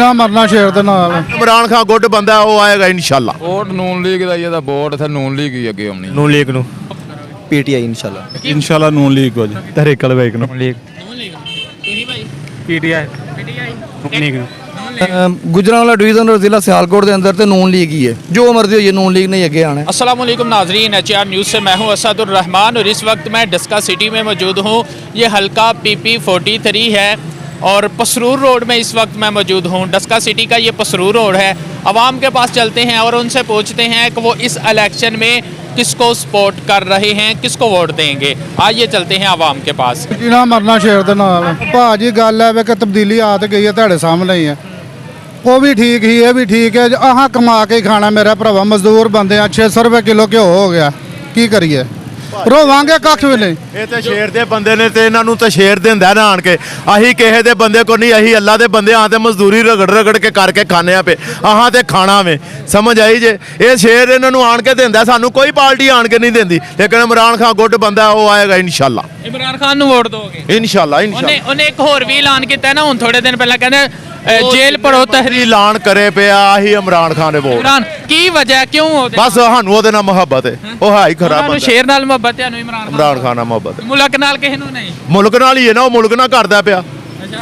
जीना मरना शेर दे नाल। इमरान खान गुड बंदा है, वो आएगा इंशाल्लाह। वोट नून लीग ਦਾ ਇਹਦਾ ਵੋਟ ਇਥੇ ਨੂਨ ਲੀਗ ਹੀ ਅੱਗੇ ਆਉਣੀ नून लीग ਨੂੰ पीटीआई इंशाल्लाह इंशाल्लाह नून लीग को जी तहरीक अलवैक ਨੂੰ गुजरांवाला डिवीजन और जिला सियालकोट के अंदर तो नून लीग ही है, जो मर्जी हो ये नून लीग नहीं अगे आना है। अस्सलाम वालेकुम नाजरीन, एचआर न्यूज़ से मैं हूं असदुर रहमान और इस वक्त मैं डस्का सिटी में मौजूद हूं। ये हल्का पीपी 43 है और पसरूर रोड में इस वक्त मैं मौजूद हूं। डस्का सिटी का ये पसरूर रोड है। आवाम के पास चलते हैं और उनसे पूछते हैं कि वो इस इलेक्शन में किसको सपोर्ट कर रहे हैं, किसको वोट देंगे। आइए चलते हैं आवाम के पास। जीना मरना शेर दे नाल। भाजी गल है कि तब्दीली आ तो गई है, तुहाडे सामने ही है। वो भी ठीक ही, ये भी ठीक है। अहाँ कमा के ही खाना, मेरा भरावा मजदूर बंदे आ। 600 रुपये किलो घ्यो हो गया, की करिए, रोवांगे कख भी नहीं। ਇਹ ਤੇ ਸ਼ੇਰ ਦੇ ਬੰਦੇ ਨੇ ਤੇ ਇਹਨਾਂ ਨੂੰ ਤਾਂ ਸ਼ੇਰ ਦਿੰਦਾ ਨਾ ਆਣ ਕੇ। ਅਸੀਂ ਕਿਸੇ ਦੇ ਬੰਦੇ ਕੋ ਨਹੀਂ, ਅਸੀਂ ਅੱਲਾ ਦੇ ਬੰਦੇ ਆ ਤੇ ਮਜ਼ਦੂਰੀ ਰਗੜ ਰਗੜ ਕੇ ਕਰਕੇ ਖਾਣੇ ਆ ਪਏ। ਆਹਾਂ ਤੇ ਖਾਣਾ ਵੇ, ਸਮਝ ਆਈ ਜੇ। ਇਹ ਸ਼ੇਰ ਇਹਨਾਂ ਨੂੰ ਆਣ ਕੇ ਦਿੰਦਾ, ਸਾਨੂੰ ਕੋਈ ਪਾਰਟੀ ਆਣ ਕੇ ਨਹੀਂ ਦਿੰਦੀ। ਲੇਕਿਨ ਇਮਰਾਨ ਖਾਨ ਗੁੱਡ ਬੰਦਾ, ਉਹ ਆਏਗਾ ਇਨਸ਼ਾਅੱਲਾ। इमरान खान ਨੂੰ ਵੋਟ ਦੋਗੇ? ਇਨਸ਼ਾਅੱਲਾ ਉਹਨੇ ਇੱਕ ਹੋਰ ਵੀ ਐਲਾਨ ਕੀਤਾ ਨਾ, ਹੁਣ ਥੋੜੇ ਦਿਨ ਪਹਿਲਾਂ ਕਹਿੰਦੇ ਜੇਲ੍ਹ ਭਰੋ ਤਹਿਰੀਰ। ਐਲਾਨ ਕਰੇ ਪਿਆ ਆਹੀ ਇਮਰਾਨ ਖਾਨ ਦੇ ਵੋਟ। ਇਮਰਾਨ ਕੀ ਵਜ੍ਹਾ, ਕਿਉਂ ਉਹਦੇ ਬਸ ਸਾਨੂੰ ਉਹਦੇ ਨਾਲ ਮੁਹੱਬਤ ਹੈ, ਉਹ ਹੈ ਹੀ ਖਰਾਬ ਨੂੰ ਬੰਦਾ। ਸ਼ੇਰ ਨਾਲ ਮੁਹੱਬਤ ਹੈ, ਨੂੰ ਇਮਰਾਨ ਖਾਨ ਨਾਲ ਮੁਹੱਬਤ ਹੈ। ਮੁਲਕ ਨਾਲ ਕਿਸੇ ਨੂੰ ਨਹੀਂ। ਮੁਲਕ ਨਾਲ ਹੀ ਹੈ ਨਾ, ਉਹ ਮੁਲਕ ਨਾਲ ਕਰਦਾ ਪਿਆ।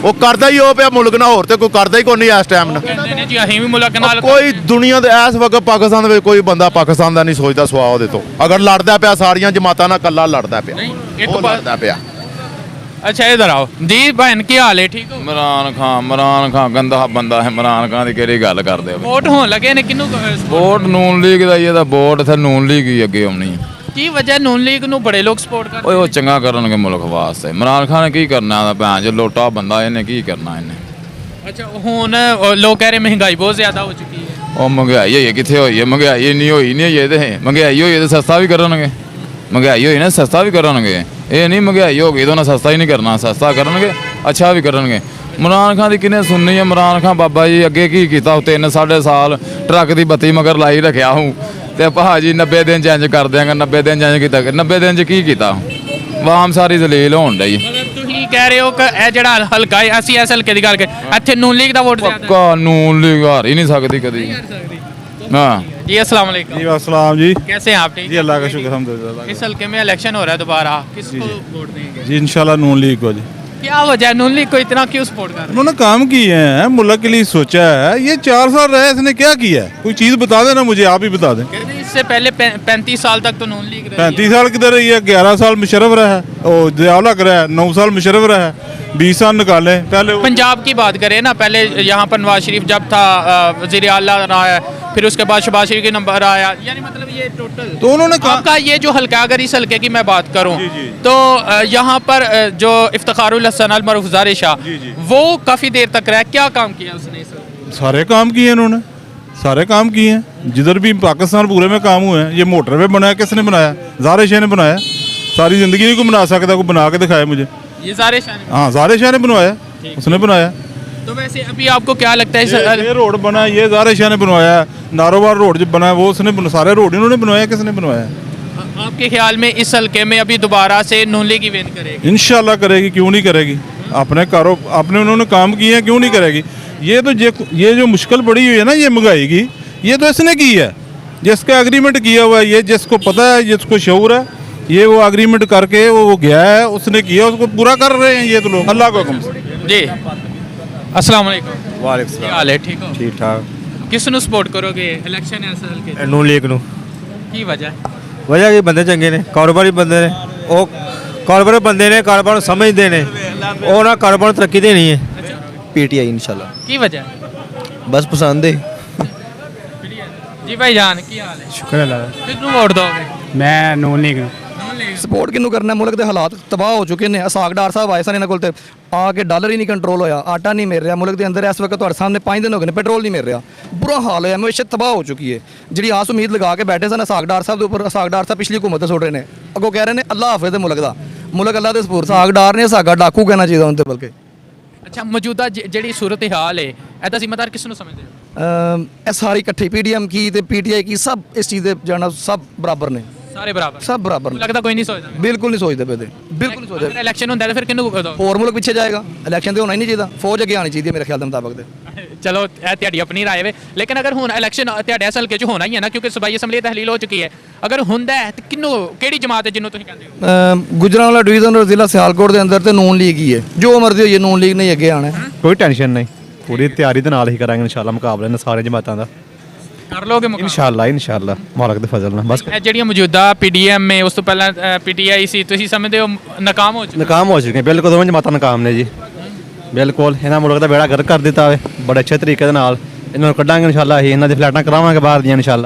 ਉਹ ਕਰਦਾ ਹੀ ਉਹ ਪਿਆ ਮੁਲਕ ਨਾਲ, ਹੋਰ ਤੇ ਕੋਈ ਕਰਦਾ ਹੀ ਕੋਈ ਨਹੀਂ ਇਸ ਟਾਈਮ ਨਾਲ। ਕਹਿੰਦੇ ਨੇ ਜੀ ਅਸੀਂ ਵੀ ਮੁਲਕ ਨਾਲ। ਕੋਈ ਦੁਨੀਆ ਦੇ ਇਸ ਵਕਤ ਪਾਕਿਸਤਾਨ ਦੇ ਵਿੱਚ ਕੋਈ ਬੰਦਾ ਪਾਕਿਸਤਾਨ ਦਾ ਨਹੀਂ ਸੋਚਦਾ ਸਵਾ ਉਹਦੇ ਤੋਂ। ਅਗਰ ਲੜਦਾ ਪਿਆ ਸਾਰੀਆਂ ਜਮਾਤਾਂ ਨਾਲ ਕੱਲਾ ਲੜਦਾ ਪਿਆ, ਇੱਕ ਉਹ ਲੜਦਾ ਪਿਆ। अच्छा इधर आओ जी। बहन की हाल है, ठीक हो? ਇਮਰਾਨ ਖਾਨ ਗੰਦਾ ਬੰਦਾ ਹੈ। ਇਮਰਾਨ ਖਾਨ ਦੀ ਕਿਹੜੀ ਗੱਲ ਕਰਦੇ ਹੋ? वोट होने लगे ने किन्नू ਵੋਟ ਨੂਨ ਲੀਗ ਦਾ ਇਹਦਾ ਵੋਟ ਇਥੇ ਨੂਨ ਲੀਗ ਹੀ ਅੱਗੇ ਆਉਣੀ की वजह नून लीग ਨੂੰ ਬੜੇ ਲੋਕ ਸਪੋਰਟ ਕਰਦੇ ਓਏ ਉਹ ਚੰਗਾ ਕਰਨਗੇ ਮੁਲਕ ਵਾਸਤੇ। ਇਮਰਾਨ ਖਾਨ ਨੇ ਕੀ ਕਰਨਾ ਦਾ ਭੈਣ ਜੋ ਲੋਟਾ ਬੰਦਾ, ਇਹਨੇ ਕੀ ਕਰਨਾ ਇਹਨੇ। अच्छा ਹੁਣ ਲੋਕ ਕਹਿ ਰਹੇ ਮਹਿੰਗਾਈ ਬਹੁਤ ਜ਼ਿਆਦਾ ਹੋ ਚੁੱਕੀ ਹੈ। ਉਹ ਮਹਿੰਗਾਈ ਹੋਈ ਹੈ, ਕਿੱਥੇ ਹੋਈ ਹੈ ਮਹਿੰਗਾਈ? ਇੰਨੀ ਹੋਈ ਨਹੀਂ ਹੈ ਤੇ ਮਹਿੰਗਾਈ ਹੋਈ ਤੇ ਸਸਤਾ ਵੀ ਕਰਨਗੇ। ਮਹਿੰਗਾਈ ਹੋਈ ਨਾ ਸਸਤਾ ਵੀ ਕਰਨਗੇ। ਇਹ ਨਹੀਂ ਮਹਿੰਗਾਈ ਹੋ ਗਈ ਤਾਂ ਉਹਨਾਂ ਸਸਤਾ ਹੀ ਨਹੀਂ ਕਰਨਾ, ਸਸਤਾ ਕਰਨਗੇ ਅੱਛਾ ਵੀ ਕਰਨਗੇ। ਇਮਰਾਨ ਖਾਨ ਦੀ ਕਿਹਨੇ ਸੁਣਨੀ ਹੈ? ਇਮਰਾਨ ਖਾਨ ਬਾਬਾ ਜੀ ਅੱਗੇ ਕੀ ਕੀਤਾ? 3-3.5 ਸਾਲ ਟਰੱਕ ਦੀ ਬੱਤੀ ਮਗਰ ਲਾਈ ਰੱਖਿਆ ਹੂੰ ਤੇ ਭਾਜੀ 90 ਦਿਨ ਚ ਇੰਜ ਕਰ ਦਿਆਂਗਾ। 90 ਦਿਨ ਚ ਇੰਜ ਕੀਤਾ, 90 ਦਿਨ ਚ ਕੀ ਕੀਤਾ? ਆਵਾਮ ਸਾਰੀ ਜ਼ਲੀਲ ਹੋਣ ਡਈ। ਤੁਸੀਂ ਕਹਿ ਰਹੇ ਹੋ ਕਿ ਇਹ ਜਿਹੜਾ ਹਲਕਾ ਹੈ, ਅਸੀਂ ਇਸ ਹਲਕੇ ਦੀ ਗੱਲ ਕਰ, ਇੱਥੇ ਨੂਨ ਲੀਗ ਦਾ ਵੋਟ ਜ਼ਿਆਦਾ ਪੱਕਾ ਨੂਨ ਲੀਗ ਹਾਰ ਹੀ ਨਹੀਂ ਸਕਦੀ ਕਦੀ। हाँ जी। अस्सलाम वालेकुम जी अस्सलाम जी कैसे हैं आप? ठीक? जी अल्लाह का शुक्र अल्हम्दुलिल्लाह। इस हल्के में इलेक्शन हो रहा है दोबारा, किसको वोट देंगे? जी इंशाल्लाह नून लीग को जी। क्या वजह है नून लीग को इतना क्यों सपोर्ट कर रहे उन्होंने काम किए हैं, मुल्क के लिए सोचा है। ये 4 साल रहे, इसने क्या किया है? कोई चीज़ बता देना मुझे, आप ही बता दें। हैं? इससे पहले 35 साल तक तो नून लीग रही है। 35 साल किधर रही है? 11 साल मुशर्रफ रहा है, और ज़ियाउल-हक रहा है, 9 साल मुशर्रफ रहा है, 20 साल निकाले पहले। पंजाब की बात करें ना, पहले यहाँ पर नवाज शरीफ जब था वज़ीर आला रहा है, फिर उसके बाद शहबाज शरीफ के नंबर आया, यानी मतलब ये टोटल तो उन्होंने आपका ये जो हल्का, अगर इस हल्के की मैं बात करूं तो यहाँ पर जो इफ्तिखारुल हसन अल मरूफ ज़ारे शाह, वो काफ़ी देर तक रहा। क्या काम किया उसने इस वक्त? सारे काम किए उन्होंने, सारे काम किए हैं। जिधर भी पाकिस्तान पूरे में काम हुए हैं। ये मोटरवे बनाया किसने बनाया? ज़ारे शाह ने बनाया। सारी ज़िंदगी नहीं कोई बना सकता, कोई बना के दिखाया मुझे। ये ज़ारे शाह ने? हाँ ज़ारे शाह ने बनवाया, उसने बनाया। तो वैसे अभी आपको क्या लगता है ये रोड बना, ये ज़ारे शाह ने बनवाया। नारोबार रोड जो बना वो उसने सारे रोड इन्होंने बनवाया, किसने बनवाया? आपके ख्याल में इस हल्के में अभी दोबारा से नून लीग ही विन करेगी? इंशाल्लाह करेगी, क्यों नहीं करेगी? अपने उन्होंने काम किए हैं, क्यों नहीं करेगी? ये जो मुश्किल पड़ी हुई है ना ये महंगाई की, ये तो इसने की है, जिसका एग्रीमेंट किया हुआ है। ये जिसको पता है, जिसको शऊर है, ये वो एग्रीमेंट करके वो गया है, उसने किया, उसको पूरा कर रहे हैं ये तो लोग, अल्लाह को हुक्म से। जी अस्सलाम वालेकुम। वालेकुम क्या हाल है, ठीक हो? ठीक ठाक। किस ਨੂੰ ਸਪੋਰਟ ਕਰੋਗੇ? ਇਲੈਕਸ਼ਨ ਹੈ ਅਸਲ ਕੇ नून लीग ਨੂੰ ਕੀ ਵਜ੍ਹਾ? ਵਜ੍ਹਾ ਕਿ ਬੰਦੇ ਚੰਗੇ ਨੇ, ਕਾਰੋਬਾਰੀ ਬੰਦੇ ਨੇ, ਉਹ ਕਾਰੋਬਾਰੀ ਬੰਦੇ ਨੇ, ਕਾਰੋਬਾਰ ਨੂੰ ਸਮਝਦੇ ਨੇ, ਉਹ ਨਾ ਕਾਰੋਬਾਰ ਨੂੰ ਤਰੱਕੀ ਦੇਣੀ ਹੈ। पीटीआई इंशाल्लाह। ਕੀ ਵਜ੍ਹਾ? बस पसंद है। ਜੀ ਭਾਈ ਜਾਨ ਕੀ ਹਾਲ ਹੈ? शुक्र अल्लाह ਕਿਸ ਨੂੰ ਵੋਟ ਦੋਗੇ? मैं नून लीग ਨੂੰ ਸਪੋਰਟ ਕਿਹਨੂੰ ਕਰਨਾ? ਮੁਲਕ ਦੇ ਹਾਲਾਤ ਤਬਾਹ ਹੋ ਚੁੱਕੇ ਨੇ। ਸਾਗ ਡਾਰ ਸਾਹਿਬ ਆਏ ਸਨ ਇਹਨਾਂ ਕੋਲ ਤੇ ਆ ਕੇ ਡਾਲਰ ਹੀ ਨਹੀਂ ਕੰਟਰੋਲ ਹੋਇਆ, ਆਟਾ ਨਹੀਂ ਮਿਲ ਰਿਹਾ ਮੁਲਕ ਦੇ ਅੰਦਰ। ਇਸ ਵਕਤ ਤੁਹਾਡੇ ਸਾਹਮਣੇ 5 ਦਿਨ ਹੋ ਗਏ ਨੇ, ਪੈਟਰੋਲ ਨਹੀਂ ਮਿਲ ਰਿਹਾ, ਬੁਰਾ ਹਾਲ ਹੋਇਆ। ਮੈਸ਼ਤ ਤਬਾਹ ਹੋ ਚੁੱਕੀ ਹੈ। ਜਿਹੜੀ ਆਸ ਉਮੀਦ ਲਗਾ ਕੇ ਬੈਠੇ ਸਨ ਸਾਗ ਡਾਰ ਸਾਹਿਬ ਦੇ ਉੱਪਰ, ਸਾਗ ਡਾਰ ਸਾਹਿਬ ਪਿਛਲੀ ਹੁਕੂਮਤ ਸੁੱਟ ਰਹੇ ਨੇ, ਅੱਗੋਂ ਕਹਿ ਰਹੇ ਨੇ ਅੱਲਾਹ ਹਾਫਿਜ਼ ਦੇ ਮੁਲਕ ਦਾ। ਮੁਲਕ ਅੱਲਾਹ ਦੇ ਸਪੂਰ। ਸਾਗ ਡਾਰ ਨੇ ਸਾਗਾ ਡਾਕੂ ਕਹਿਣਾ ਚਾਹੀਦਾ ਉਹਨਾਂ ਤੇ ਬਲਕਿ। ਅੱਛਾ ਮੌਜੂਦਾ ਜਿਹੜੀ ਸੂਰਤ ਹਾਲ ਹੈ ਇਹਦਾ ਜ਼ਿੰਮੇਦਾਰ ਕਿਸ ਨੂੰ ਸਮਝਦੇ ਹੋ? ਇਹ ਸਾਰੀ ਇਕੱਠੀ ਪੀਡੀਐਮ ਕੀ ਤੇ ਪੀਟੀਆਈ ਕੀ ਸਭ ਇਸ ਚੀਜ਼ ਦੇ ਜਾਣਾ ਸਭ ਬਰਾਬਰ ਨੇ, ਸਾਰੇ ਬਰਾਬਰ, ਸਭ ਬਰਾਬਰ ਨੇ। ਲੱਗਦਾ ਕੋਈ ਨਹੀਂ ਸੋਚਦਾ? ਬਿਲਕੁਲ ਨਹੀਂ ਸੋਚਦੇ ਪਏ ਤੇ, ਬਿਲਕੁਲ ਨਹੀਂ ਸੋਚਦੇ। ਅਗਰ ਇਲੈਕਸ਼ਨ ਹੁੰਦਾ ਤਾਂ ਫਿਰ ਕਿਹਨੂੰ ਦੋ? ਹੋਰ ਮੁਲਕ ਪਿੱਛੇ ਜਾਏਗਾ। ਇਲੈਕਸ਼ਨ ਤੇ ਹੋਣਾ ਹੀ ਨਹੀਂ ਚਾਹੀਦਾ, ਫੌਜ ਅੱਗੇ ਆਣੀ ਚਾਹੀਦੀ ਹੈ ਮੇਰੇ ਖਿਆਲ ਦੇ ਮੁਤਾਬਕ ਤੇ। ਚਲੋ ਇਹ ਤੁਹਾਡੀ ਆਪਣੀ ਰਾਏ ਵੇ ਲੇਕਿਨ ਅਗਰ ਹੁਣ ਇਲੈਕਸ਼ਨ ਤੁਹਾਡੇ ਇਸ ਹਲਕੇ 'ਚ ਹੋਣਾ ਹੀ ਹੈ ਨਾ ਕਿਉਂਕਿ ਸੂਬਾਈ ਅਸੈਂਬਲੀ ਤਹਿਲੀਲ ਹੋ ਚੁੱਕੀ ਹੈ ਅਗਰ ਹੁੰਦਾ ਹੈ ਤਾਂ ਕਿਹੜੀ ਜਮਾਤ ਹੈ ਜਿਹਨੂੰ ਤੁਸੀਂ ਕਹਿੰਦੇ ਹੋ ਗੁਜਰਾਂਵਾਲਾ ਡਿਵੀਜ਼ਨ ਔਰ ਜ਼ਿਲ੍ਹਾ ਸਿਆਲਕੋਟ ਦੇ ਅੰਦਰ ਤੇ ਨੂਨ ਲੀਗ ਹੀ ਹੈ ਜੋ ਮਰਜ਼ੀ ਹੋਈਏ ਨੂਨ ਲੀਗ ਨੇ ਅੱਗੇ ਆਣਾ ਕੋਈ ਟੈਨਸ਼ਨ ਨਹੀਂ ਪੂਰੀ ਤਿਆਰੀ ਦੇ ਨਾਲ ਹੀ ਕਰਾਂਗੇ ਇਨਸ਼ਾਅੱਲਾ ਮੁਕਾਬਲੇ ਨੇ ਸਾਰੇ ਜਮਾਤਾਂ ਦਾ ਕਰ ਲੋਗੇ ਮੁਕਾਬਲਾ ਇਨਸ਼ਾਅੱਲਾ ਮਾਲਕ ਦੇ ਫਜ਼ਲ ਨਾਲ ਬਸ ਇਹ ਜਿਹੜੀਆਂ ਮੌਜੂਦਾ ਪੀਡੀਐਮ ਹੈ ਉਸ ਤੋਂ ਪਹਿਲਾਂ ਪੀਟੀਆਈ ਸੀ ਤੁਸੀਂ ਸਮਝਦੇ ਹੋ ਨਾਕਾਮ ਹੋ ਚੁੱਕੀ ਨਾਕਾਮ ਹੋ ਚੁੱਕੇ ਬਿਲਕੁਲ ਦੋਵੇਂ ਜਮਾਤਾਂ ਨਾਕਾਮ ਨੇ ਜੀ ਬਿਲਕੁਲ ਇਹਨਾਂ ਮੁਲਕ ਦਾ ਬੇੜਾ ਗਰਕ ਕਰ ਦਿੱਤਾ ਵੇ ਬੜੇ ਅੱਛੇ ਤਰੀਕੇ ਦੇ ਨਾਲ ਇਹਨਾਂ ਨੂੰ ਕੱਢਾਂਗੇ ਇਨਸ਼ਾਅੱਲਾ ਅਸੀਂ ਇਹਨਾਂ ਦੀ ਫਲੈਟਾਂ ਕਰਾਵਾਂਗੇ ਬਾਹਰ ਦੀਆਂ ਇਨਸ਼ਾਅੱਲਾ